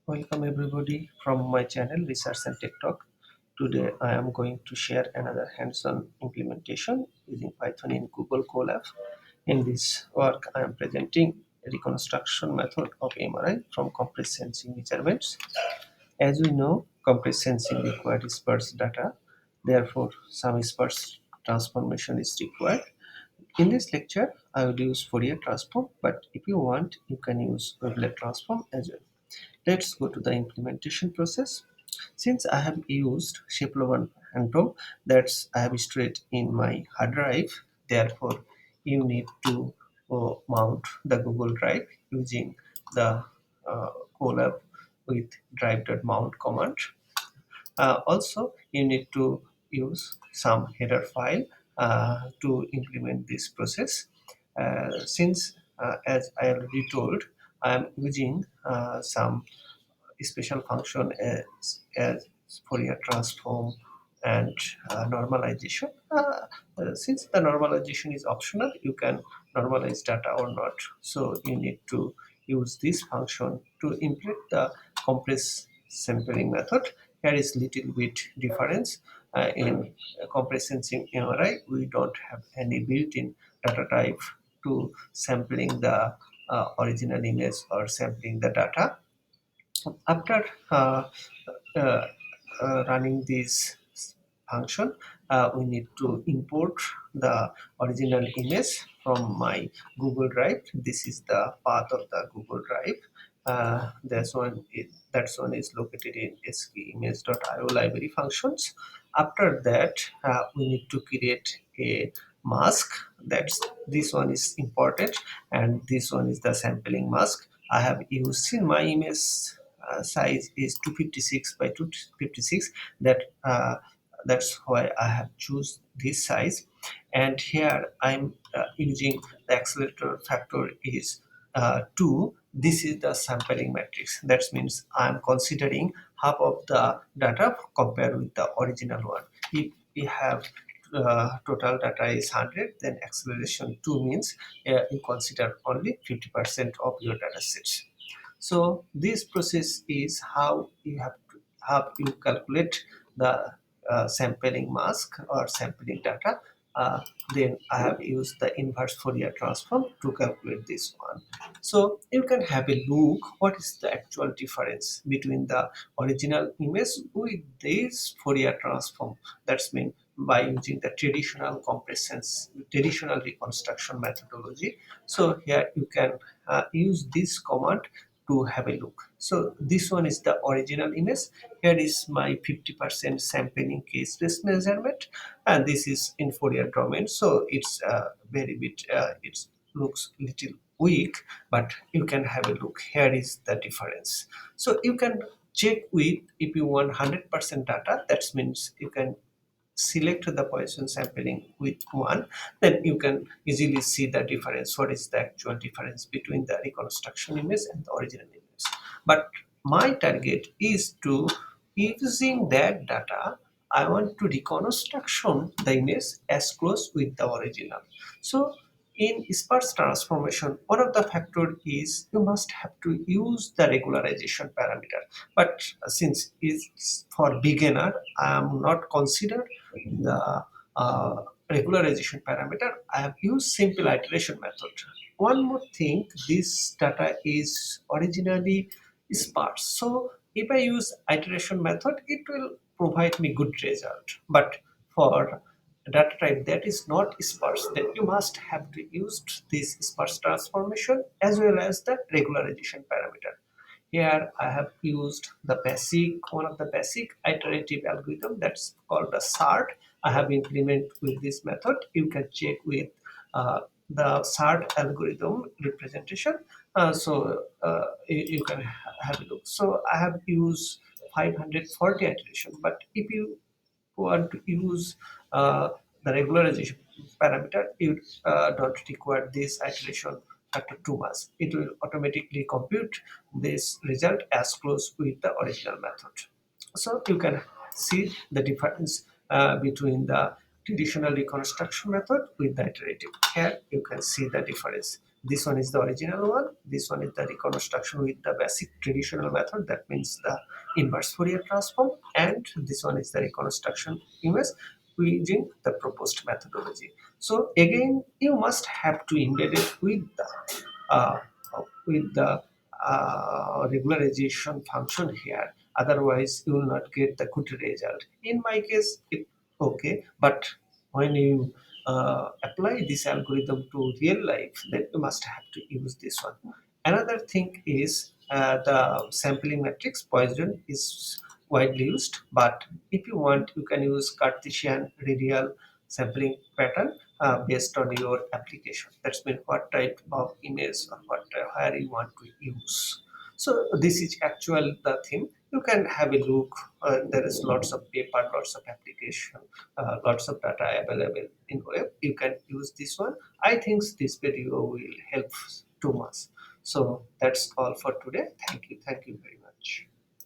Welcome everybody from my channel Research and Tech Talk. Today I am going to share another hands-on implementation using Python in Google Colab. In this work I am presenting a reconstruction method of MRI from compressed sensing measurements. As we know, compressed sensing requires sparse data, therefore some sparse transformation is required. In this lecture I will use Fourier transform, but if you want you can use wavelet transform as well. Let's go to the implementation process. Since I have used Shapelov and Pro, that's I have stored in my hard drive. Therefore, you need to mount the Google Drive using the Colab with drive.mount command. Also, you need to use some header file to implement this process. Since, as I already told, I am using some special function as Fourier transform and normalization. Since the normalization is optional, you can normalize data or not. So you need to use this function to implement the compress sampling method. Here is little bit difference. In compress sensing MRI, we don't have any built-in data type to sampling the original image or sampling the data. After uh, running this function, we need to import the original image from my Google Drive. This is the path of the Google Drive. That one is located in skimage.io library functions. After that, we need to create a mask. That's this one is important, and this one is the sampling mask. I have used in my image size is 256 by 256. That's why I have choose this size, and here I'm using the accelerator factor is 2. This is the sampling matrix. That means I'm considering half of the data compared with the original one. If we have total data is 100, then acceleration 2 means you consider only 50% of your data sets. So this process is how you calculate the sampling mask or sampling data. Then I have used the inverse Fourier transform to calculate this one. So you can have a look what is the actual difference between the original image with this Fourier transform. That's mean by using the traditional reconstruction methodology. So here you can use this command to have a look. So this one is the original image. Here is my 50% sampling case risk measurement, and this is in Fourier domain. So it's very bit. It looks little weak, but you can have a look. Here is the difference. So you can check with if you want 100% data. That means you can select the Poisson sampling with 1, then you can easily see the difference. What is the actual difference between the reconstruction image and the original image? But my target is to using that data. I want to reconstruction the image as close with the original. So in sparse transformation, one of the factor is you must have to use the regularization parameter. But since it's for beginner, I am not consider the regularization parameter. I have used simple iteration method. One more thing, this data is originally sparse. So if I use iteration method, it will provide me good result. But for data type that is not sparse, then you must have to use this sparse transformation as well as the regularization parameter. Here I have used the one of the basic iterative algorithm that's called the SART. I have implemented with this method. You can check with the SART algorithm representation. You can have a look. So I have used 540 iteration, but if you want to use the regularization parameter, you don't require this iteration factor too much. It will automatically compute this result as close with the original method. So you can see the difference between the traditional reconstruction method with the iterative. Here you can see the difference. This one is the original one. This one is the reconstruction with the basic traditional method, that means the inverse Fourier transform, and this one is the reconstruction image using the proposed methodology. So again, you must have to embed it uh, with the regularization function here. Otherwise, you will not get the good result. In my case, it okay, but when you apply this algorithm to real life, then you must have to use this one. Another thing is the sampling matrix Poisson is widely used, but if you want, you can use Cartesian radial sampling pattern based on your application. That's mean what type of image or what where you want to use. So this is actual the theme. You can have a look. There is lots of paper, lots of application, lots of data available in web. You can use this one. I think this video will help too much. So that's all for today. Thank you. Thank you very much.